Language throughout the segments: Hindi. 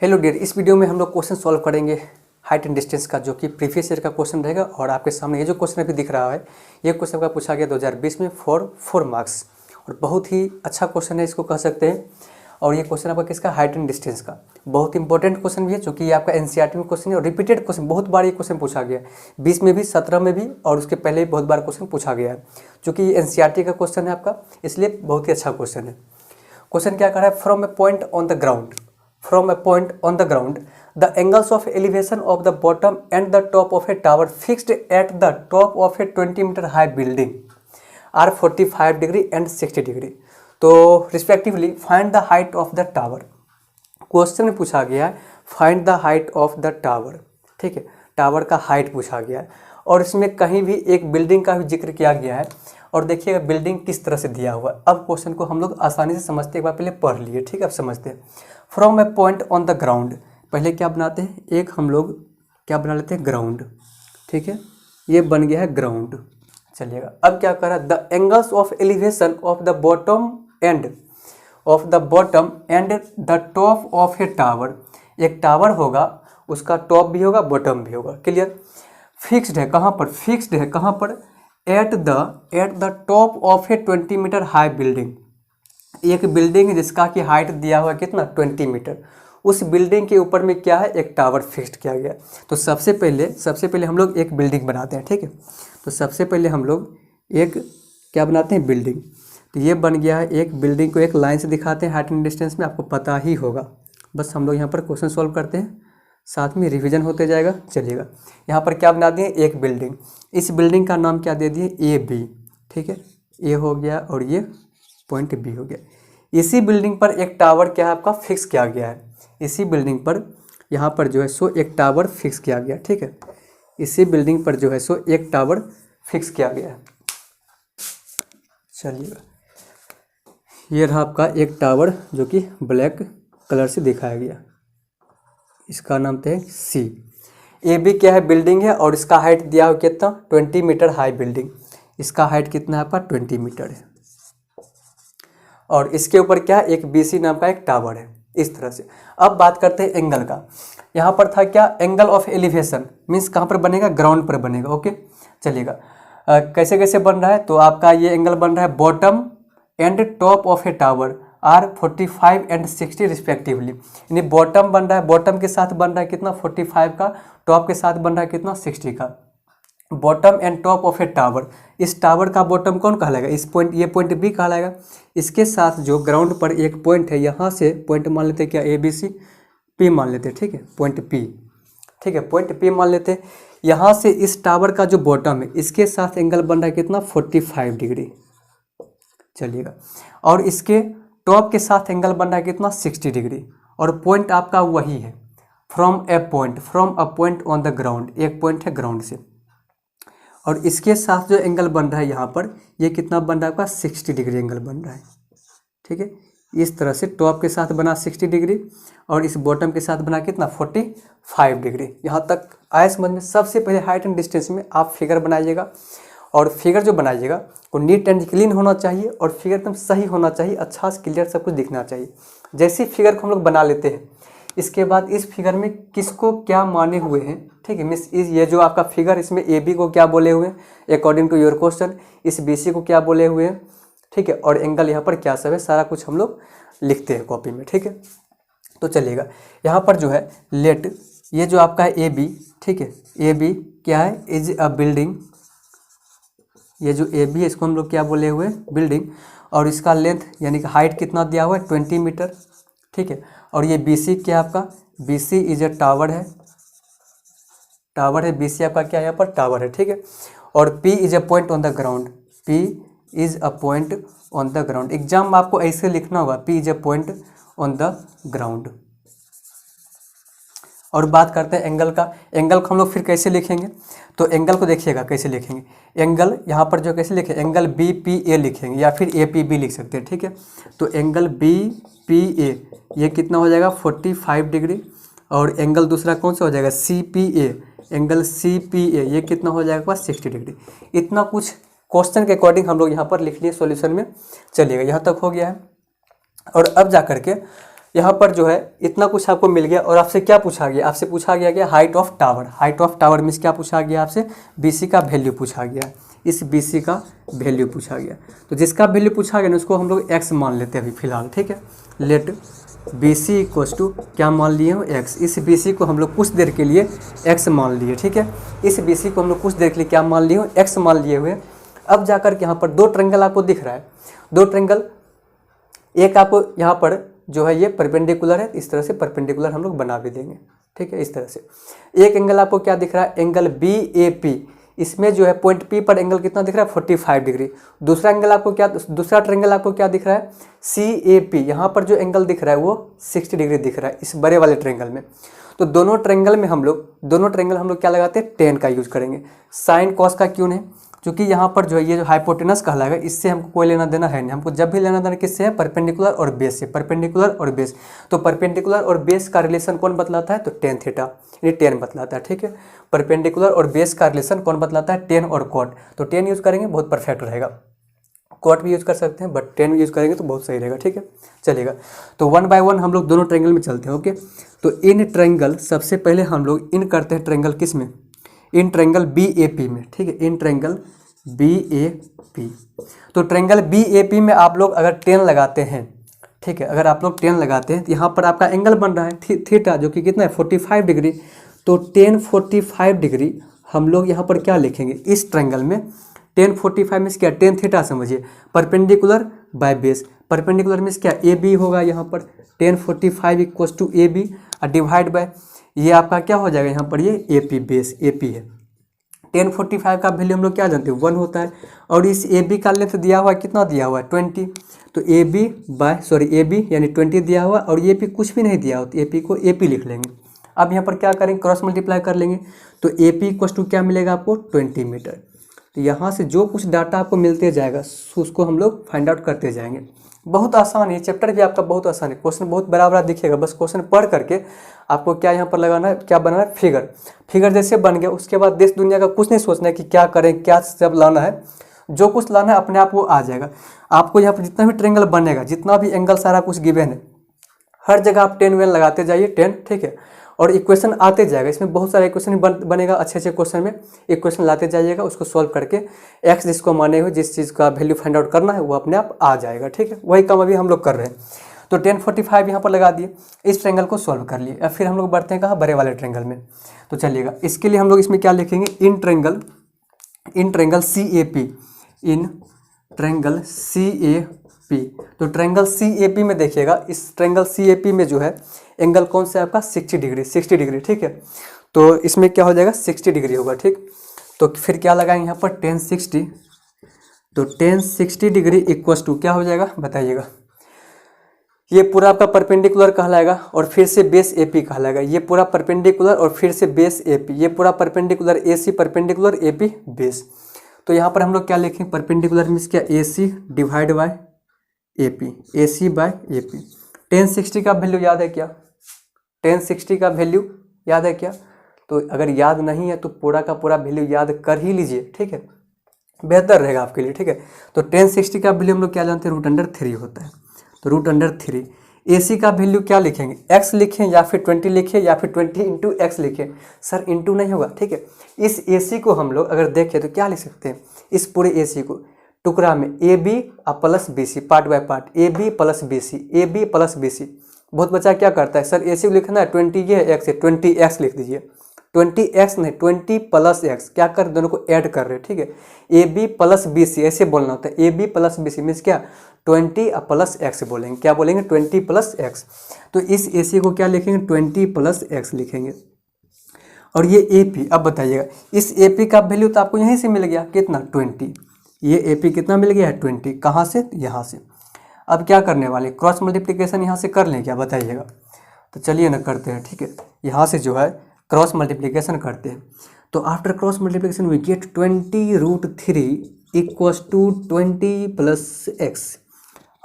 हेलो डियर, इस वीडियो में हम लोग क्वेश्चन सॉल्व करेंगे हाइट एंड डिस्टेंस का, जो कि प्रीवियस ईयर का क्वेश्चन रहेगा। और आपके सामने ये जो क्वेश्चन अभी दिख रहा है, ये क्वेश्चन का पूछा गया 2020 में फॉर 4 मार्क्स, और बहुत ही अच्छा क्वेश्चन है, इसको कह सकते हैं। और ये क्वेश्चन आपका किसका, हाइट एंड डिस्टेंस का। बहुत इंपॉर्टेंट क्वेश्चन भी है, चूँकि ये आपका एनसीईआरटी में क्वेश्चन है और रिपीटेड क्वेश्चन, बहुत बार ये क्वेश्चन पूछा गया है। 20 में भी, 17 में भी, और उसके पहले भी बहुत बार क्वेश्चन पूछा गया है। चूँकि ये एनसीईआरटी का क्वेश्चन है आपका, इसलिए बहुत ही अच्छा क्वेश्चन है। क्वेश्चन क्या कर रहा है, from A point on the ground, from a point on the ground, the angles of elevation of the bottom and the top of a tower fixed at the top of a 20-meter high building are 45 degree and 60 degree. तो respectively find the height of the tower. Question में पूछा गया है find the height of the tower. ठीक है, टावर का हाइट पूछा गया है, और इसमें कहीं भी एक बिल्डिंग का भी जिक्र किया गया है। और देखिएगा बिल्डिंग किस तरह से दिया हुआ है। अब क्वेश्चन को हम लोग आसानी से समझते, एक बार पहले पढ़ लिए, ठीक है। अब समझते हैं। From A point on the ground, पहले क्या बनाते हैं, एक हम लोग क्या बना लेते हैं, ग्राउंड। ठीक है, ये बन गया है ग्राउंड। चलिएगा, अब क्या कर रहा है, the angles of elevation of the bottom and the top of a tower. एक टावर होगा, उसका टॉप भी होगा, बॉटम भी होगा। क्लियर। फिक्स्ड है कहाँ पर, फिक्स्ड है कहाँ पर, at the top of a 20 metre high building. एक बिल्डिंग है जिसका कि हाइट दिया हुआ है कितना, 20 मीटर। उस बिल्डिंग के ऊपर में क्या है, एक टावर फिक्स्ड किया गया। तो सबसे पहले हम लोग एक बिल्डिंग बनाते हैं। ठीक है, तो सबसे पहले हम लोग एक क्या बनाते हैं, बिल्डिंग। तो ये बन गया है, एक बिल्डिंग को एक लाइन से दिखाते हैं हाइट एंड डिस्टेंस में, आपको पता ही होगा। बस हम लोग यहाँ पर क्वेश्चन सॉल्व करते हैं, साथ में रिवीजन होते जाएगा। चलिएगा, यहाँ पर क्या बना दिए, एक बिल्डिंग। इस बिल्डिंग का नाम क्या दे दिए, ए बी। ठीक है, ए हो गया और ये पॉइंट बी हो गया। इसी बिल्डिंग पर एक टावर क्या है आपका, फिक्स किया गया है। इसी बिल्डिंग पर यहाँ पर जो है सो एक टावर फिक्स किया गया। ठीक है, इसी बिल्डिंग पर जो है सो एक टावर फिक्स किया गया है। चलिएगा, ये रहा आपका एक टावर जो कि ब्लैक कलर से दिखाया गया, इसका नाम तो है सी। ए बी क्या है, बिल्डिंग है, और इसका हाइट दिया हुआ कितना, 20 मीटर हाई बिल्डिंग। इसका हाइट कितना है आपका, 20 मीटर है। और इसके ऊपर क्या है, एक BC नाम का एक टावर है, इस तरह से। अब बात करते हैं एंगल का। यहाँ पर था क्या, एंगल ऑफ एलिवेशन, मीन्स कहाँ पर बनेगा, ग्राउंड पर बनेगा। ओके, चलिएगा। कैसे कैसे बन रहा है, तो आपका ये एंगल बन रहा है bottom and top of a tower are 45 and 60 respectively. यानी बॉटम बन रहा है, बॉटम के साथ बन रहा है कितना, 45 का, टॉप के साथ बन रहा है कितना, 60 का। Bottom and top of a tower, इस टावर का बॉटम कौन कहलाएगा, इस पॉइंट, ये पॉइंट बी कहलाएगा। इसके साथ जो ग्राउंड पर एक पॉइंट है, यहाँ से पॉइंट मान लेते हैं क्या, ABC, P मान लेते हैं। ठीक है, पॉइंट P। ठीक है, पॉइंट P मान लेते हैं। यहाँ से इस टावर का जो बॉटम है, इसके साथ एंगल बन रहा है कितना, 45 डिग्री। चलिएगा, और इसके टॉप के साथ एंगल बन रहा है कितना, 60 डिग्री। और पॉइंट आपका वही है, from a point on the ground, एक पॉइंट है ग्राउंड से। और इसके साथ जो एंगल बन रहा है यहाँ पर, ये कितना बन रहा है आपका, 60 डिग्री एंगल बन रहा है। ठीक है, इस तरह से टॉप के साथ बना 60 डिग्री, और इस बॉटम के साथ बना कितना, 45 डिग्री। यहाँ तक आया समझ में। सबसे पहले हाइट एंड डिस्टेंस में आप फिगर बनाइएगा, और फिगर जो बनाइएगा वो नीट एंड क्लीन होना चाहिए, और फिगर एकदम सही होना चाहिए, अच्छा से क्लियर सब कुछ दिखना चाहिए। जैसे फिगर को हम लोग बना लेते हैं, इसके बाद इस फिगर में किसको क्या माने हुए हैं, ठीक है, मिस ये जो आपका फिगर, इसमें AB को क्या बोले हुए हैं अकॉर्डिंग टू योर क्वेश्चन, इस BC को क्या बोले हुए हैं, ठीक है, और एंगल यहाँ पर क्या सब है, सारा कुछ हम लोग लिखते हैं कॉपी में। ठीक है, तो चलिएगा, यहाँ पर जो है लेट, ये जो आपका है AB, ठीक है, AB क्या है, इज अ बिल्डिंग। ये जो AB है, इसको हम लोग क्या बोले हुए हैं, बिल्डिंग। और इसका लेंथ यानी कि हाइट कितना दिया हुआ है, 20 मीटर। ठीक है, और ये BC क्या आपका, BC इज ए टावर है, BC आपका क्या है, यहाँ पर टावर है। ठीक है, और P is a point on the ground, P is a point on the ground. Exam में आपको ऐसे लिखना होगा, P is a point on the ground. और बात करते हैं एंगल का। एंगल को हम लोग फिर कैसे लिखेंगे, तो एंगल को देखिएगा कैसे लिखेंगे। एंगल यहाँ पर जो कैसे लिखें, एंगल BPA लिखेंगे, या फिर APB लिख सकते हैं। ठीक है, तो एंगल BPA ये कितना हो जाएगा, 45 डिग्री। और एंगल दूसरा कौन सा हो जाएगा, CPA, एंगल CPA ये कितना हो जाएगा, 60 डिग्री। इतना कुछ क्वेश्चन के अकॉर्डिंग हम लोग यहाँ पर लिख लिए सॉल्यूशन में। चलिएगा, यहाँ तक हो गया है। और अब जा करके यहाँ पर जो है इतना कुछ आपको मिल गया और आपसे क्या पूछा गया, आपसे पूछा गया कि height of tower. Height of tower means क्या पूछा गया आपसे, BC का वैल्यू पूछा गया। इस BC का वैल्यू पूछा गया, तो जिसका वैल्यू पूछा गया ना उसको हम लोग x मान लेते हैं अभी फिलहाल, ठीक है। लेट BC इक्वल्स टू क्या मान लिए हो, x। इस BC को हम लोग कुछ देर के लिए x मान लिए, ठीक है। इस BC को हम लोग कुछ देर के लिए क्या मान लिए हो, x मान लिए हुए। अब जाकर के यहाँ पर दो ट्रेंगल आपको दिख रहा है, दो ट्रेंगल, एक आपको यहाँ पर जो है ये परपेंडिकुलर है, इस तरह से परपेंडिकुलर हम लोग बना भी देंगे, ठीक है। इस तरह से एक एंगल आपको क्या दिख रहा है, एंगल BAP, इसमें जो है पॉइंट P पर एंगल कितना दिख रहा है, 45 डिग्री। दूसरा एंगल आपको क्या, दूसरा ट्रायंगल आपको क्या दिख रहा है, CAP, यहाँ पर जो एंगल दिख रहा है वो 60 डिग्री दिख रहा है इस बड़े वाले ट्रायंगल में। तो दोनों ट्रायंगल में हम लोग क्या लगाते हैं, टेन का यूज करेंगे। साइन कॉस का क्यों नहीं, क्योंकि यहाँ पर जो है ये जो हाइपोटेनस कहलाएगा इससे हमको कोई लेना देना है नहीं। हमको जब भी लेना देना किससे है, परपेंडिकुलर और बेस से, परपेंडिकुलर और बेस। तो परपेंडिकुलर और बेस का रिलेशन कौन बतलाता है, तो टेन थीटा, यानी टेन बतलाता है, ठीक है। परपेंडिकुलर और बेस का रिलेशन कौन बतलाता है, टेन और कॉट। तो टेन यूज करेंगे बहुत परफेक्ट रहेगा, कॉट भी यूज कर सकते हैं बट टेन यूज करेंगे तो बहुत सही रहेगा, ठीक है। चलेगा, तो वन बाय वन हम लोग दोनों ट्रायंगल में चलते हैं, ओके। तो इन ट्रायंगल सबसे पहले हम लोग इन करते हैं ट्रायंगल किस में, इन ट्रायंगल BAP में, ठीक है। इन ट्रायंगल BAP, तो ट्रायंगल BAP में आप लोग अगर 10 लगाते हैं, ठीक है, अगर आप लोग 10 लगाते हैं तो यहाँ पर आपका एंगल बन रहा है थीटा, जो कि कितना है 45 डिग्री। तो 10 45 डिग्री हम लोग यहाँ पर क्या लिखेंगे, इस ट्रायंगल में 10 45 मीन्स क्या, 10 थीटा समझिए, perpendicular by base. Perpendicular means क्या, AB होगा यहाँ पर 10 45 इक्वल्स टू AB और डिवाइड बाय ये आपका क्या हो जाएगा, यहाँ पर ये AP बेस, AP है। 10 45 का वैल्यू हम लोग क्या जानते हैं, 1 होता है। और इस AB का लेंथ दिया हुआ है, कितना दिया हुआ है, 20। तो AB यानी 20 दिया हुआ, और ये AP कुछ भी नहीं दिया हो तो AP को AP लिख लेंगे। अब यहाँ पर क्या करेंगे, क्रॉस मल्टीप्लाई कर लेंगे, तो AP इक्वल टू क्या मिलेगा आपको, 20 मीटर। तो यहाँ से जो कुछ डाटा आपको मिलते जाएगा उसको हम लोग फाइंड आउट करते जाएंगे। बहुत आसान है, चैप्टर भी आपका बहुत आसान है, क्वेश्चन बहुत बड़ा बड़ा दिखेगा, बस क्वेश्चन पढ़ करके आपको क्या यहाँ पर लगाना है, क्या बनाना है, फिगर जैसे बन गया उसके बाद देश दुनिया का कुछ नहीं सोचना है कि क्या करें, क्या सब लाना है, जो कुछ लाना है अपने आप वो आ जाएगा। आपको यहाँ पर जितना भी ट्रायंगल बनेगा, जितना भी एंगल, सारा कुछ गिवन है, हर जगह आप 10 वेन लगाते जाइए, 10, ठीक है। और इक्वेशन आते जाएगा, इसमें बहुत सारा इक्वेशन बनेगा, अच्छे अच्छे क्वेश्चन में इक्वेशन लाते जाइएगा, उसको सॉल्व करके एक्स जिसको माने हुए जिस चीज़ का वैल्यू फाइंड आउट करना है वो अपने आप आ जाएगा, ठीक है। वही काम अभी हम लोग कर रहे हैं। तो 10 45 यहाँ पर लगा दिए, इस ट्रायंगल को सॉल्व कर लिए। अब फिर हम लोग बढ़ते हैं कहाँ, बड़े वाले ट्रायंगल में। तो चलिएगा, इसके लिए हम लोग इसमें क्या लिखेंगे, in triangle CAP, in triangle CAP। तो ट्रायंगल CAP में देखिएगा, इस ट्रायंगल CAP में जो है एंगल कौन सा है आपका, 60 डिग्री, ठीक है। तो इसमें क्या हो जाएगा, 60 डिग्री होगा, ठीक। तो फिर क्या लगाएंगे यहाँ पर 10 60, तो 10 60 डिग्री इक्वल्स टू क्या हो जाएगा बताइएगा, ये पूरा आपका परपेंडिकुलर कहलाएगा और फिर से बेस AP कहलाएगा। ये पूरा परपेंडिकुलर और फिर से बेस AP, ये पूरा perpendicular AC, perpendicular AP base. तो यहाँ पर हम लोग क्या लिखें, परपेंडिकुलर मीन्स क्या, AC divide by AP, AC by AP। 10 60 का वैल्यू याद है क्या, 10 60 का वैल्यू याद है क्या, तो अगर याद नहीं है तो पूरा का पूरा वैल्यू याद कर ही लीजिए, ठीक है, बेहतर रहेगा आपके लिए, ठीक है। तो 10 60 का वैल्यू हम लोग क्या जानते हैं, √3 होता है। तो √3। AC का वैल्यू क्या लिखेंगे, x लिखें या फिर 20 लिखें या फिर 20 इंटू एक्स लिखें, सर इंटू नहीं होगा, ठीक है। इस AC को हम लोग अगर देखें तो क्या लिख सकते हैं, इस पूरे AC को टुकड़ा में AB plus BC, part by part, AB plus BC, AB plus BC। बहुत बच्चा क्या करता है, सर AC को लिखना है 20, ये x है 20x लिख दीजिए, 20x नहीं 20 प्लस x, क्या कर दोनों को ऐड कर रहे हैं, ठीक है। AB प्लस BC ऐसे बोलना होता है, AB प्लस BC मीन्स क्या, 20 प्लस x बोलेंगे, क्या बोलेंगे, 20 प्लस x। तो इस AC को क्या लिखेंगे, 20 प्लस x लिखेंगे। और ये AP, अब बताइएगा इस AP का वैल्यू तो आपको यहीं से मिल गया, कितना, 20। ये AP कितना मिल गया है, 20, कहाँ से, यहाँ से। अब क्या करने वाले, क्रॉस मल्टीप्लिकेशन यहाँ से कर लें क्या बताइएगा, तो चलिए ना करते हैं, ठीक है। यहाँ से जो है क्रॉस मल्टीप्लिकेशन करते हैं। तो after cross multiplication we get 20√3 equals to 20 plus x।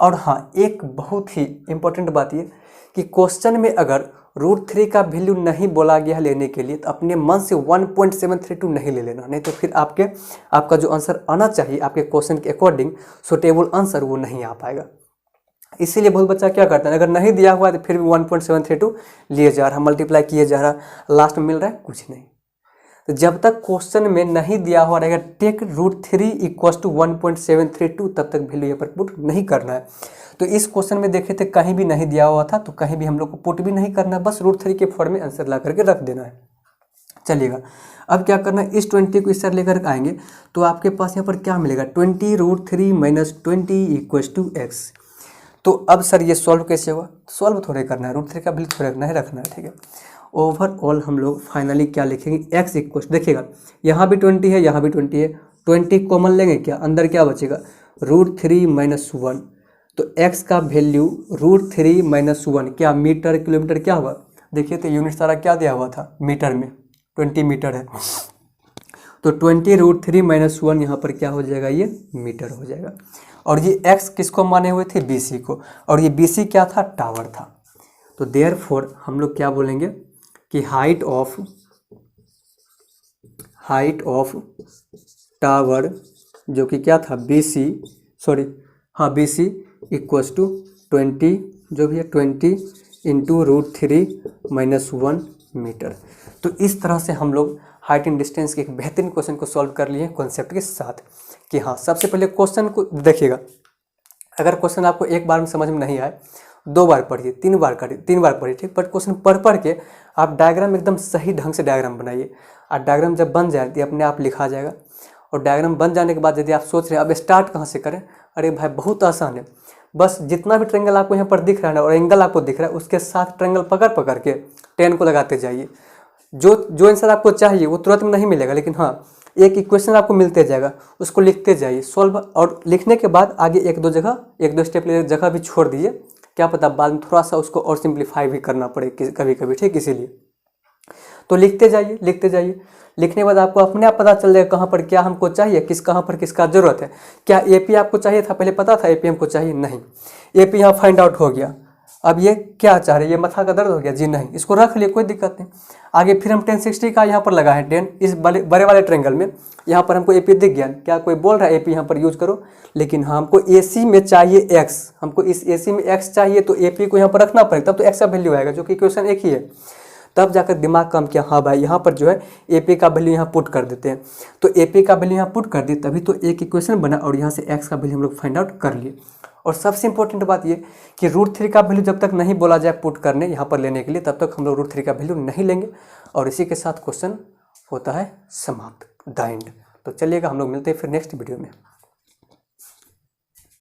और हाँ, एक बहुत ही इंपॉर्टेंट बात ये कि क्वेश्चन में अगर √3 का वैल्यू नहीं बोला गया है लेने के लिए तो अपने मन से 1.732 नहीं ले लेना, नहीं तो फिर आपका जो आंसर आना चाहिए आपके क्वेश्चन के अकॉर्डिंग सुटेबल आंसर वो नहीं आ पाएगा। इसीलिए बहुत बच्चा क्या करता है, अगर नहीं दिया हुआ तो फिर भी 1.732 लिए जा रहा, मल्टीप्लाई किए जा रहा, लास्ट में मिल रहा है कुछ नहीं। तो जब तक क्वेश्चन में नहीं दिया हुआ रहेगा टेक √3 = 1.732 तब तक वैल्यू यहाँ पर पुट नहीं करना है। तो इस क्वेश्चन में देखे थे कहीं भी नहीं दिया हुआ था, तो कहीं भी हम लोग को पुट भी नहीं करना है, बस √3 के फॉर्म में आंसर ला करके रख देना है। चलिएगा, अब क्या करना है, इस 20 को इस तरह लेकर आएंगे तो आपके पास यहाँ पर क्या मिलेगा, 20 √3 - 20 = x। तो अब सर ये सॉल्व कैसे होगा, सॉल्व थोड़े करना है, √3 का वैल्यू थोड़े नहीं रखना है, ठीक है। ओवरऑल हम लोग फाइनली क्या लिखेंगे, x = देखिएगा यहाँ भी 20 है, यहाँ भी 20 है, 20 कॉमन लेंगे, क्या अंदर क्या बचेगा, √3 - 1। तो x का वैल्यू √3 - 1 क्या मीटर किलोमीटर क्या होगा, देखिए तो यूनिट सारा क्या दिया हुआ था मीटर में, 20 मीटर है, तो 20 √3 - 1 यहाँ पर क्या हो जाएगा, ये मीटर हो जाएगा। और ये x किसको माने हुए थे, BC को, और ये BC क्या था, टावर था। तो देयरफॉर हम लोग क्या बोलेंगे कि हाइट ऑफ टावर जो कि क्या था, BC = 20 जो भी है 20 × √3 - 1 मीटर। तो इस तरह से हम लोग हाइट एंड डिस्टेंस के एक बेहतरीन क्वेश्चन को सॉल्व कर लिए कॉन्सेप्ट के साथ। कि हाँ, सबसे पहले क्वेश्चन को देखिएगा, अगर क्वेश्चन आपको एक बार में समझ में नहीं आए, 2 बार पढ़िए, 3 बार पढ़िए, ठीक। बट क्वेश्चन पढ़ के आप डायग्राम एकदम सही ढंग से डायग्राम बनाइए, और डायग्राम जब बन जाए तो अपने आप लिखा जाएगा। और डायग्राम बन जाने के बाद यदि आप सोच रहे हैं अब स्टार्ट कहाँ से करें, अरे भाई बहुत आसान है, बस जितना भी ट्रायंगल आपको यहाँ पर दिख रहा है ना और एंगल आपको दिख रहा है उसके साथ ट्रायंगल पकड़ के 10 को लगाते जाइए। जो आंसर आपको चाहिए वो तुरंत में नहीं मिलेगा, लेकिन हाँ एक इक्वेशन आपको मिलते जाएगा, उसको लिखते जाइए सॉल्व, और लिखने के बाद आगे एक दो स्टेप जगह भी छोड़ दीजिए, क्या पता बाद में थोड़ा सा उसको और सिंप्लीफाई भी करना पड़े कभी कभी, ठीक। इसीलिए तो लिखते जाइए, लिखने के बाद आपको अपने आप पता चल जाएगा कहाँ पर क्या हमको चाहिए, कहाँ पर किसका ज़रूरत है। क्या AP आपको चाहिए था, पहले पता था AP हमको चाहिए, नहीं, AP यहाँ फाइंड आउट हो गया। अब ये क्या चाह रहे हैं, ये माथा का दर्द हो गया जी, नहीं, इसको रख लिए, कोई दिक्कत नहीं। आगे फिर हम 1060 का यहाँ पर लगा है 10, इस बड़े वाले ट्रायंगल में यहाँ पर हमको AP दिख गया। क्या कोई बोल रहा है AP यहाँ पर यूज करो, लेकिन हाँ हमको AC में चाहिए x, हमको इस AC में x चाहिए, तो AP को यहाँ पर रखना पड़ेगा, तब तो x का वैल्यू आएगा, जो कि इक्वेशन एक ही है। तब जाकर दिमाग काम किया, हाँ भाई यहाँ पर जो है AP का वैल्यू यहाँ पुट कर देते हैं, तो AP का वैल्यू यहाँ पुट कर दिए, तभी तो एक इक्वेशन बना, और यहाँ से x का वैल्यू हम लोग फाइंड आउट कर लिए। और सबसे इंपॉर्टेंट बात ये कि √3 का वैल्यू जब तक नहीं बोला जाए पुट करने यहाँ पर लेने के लिए, तब तक हम लोग √3 का वैल्यू नहीं लेंगे। और इसी के साथ क्वेश्चन होता है समाप्त, द एंड। तो चलिएगा, हम लोग मिलते हैं फिर नेक्स्ट वीडियो में।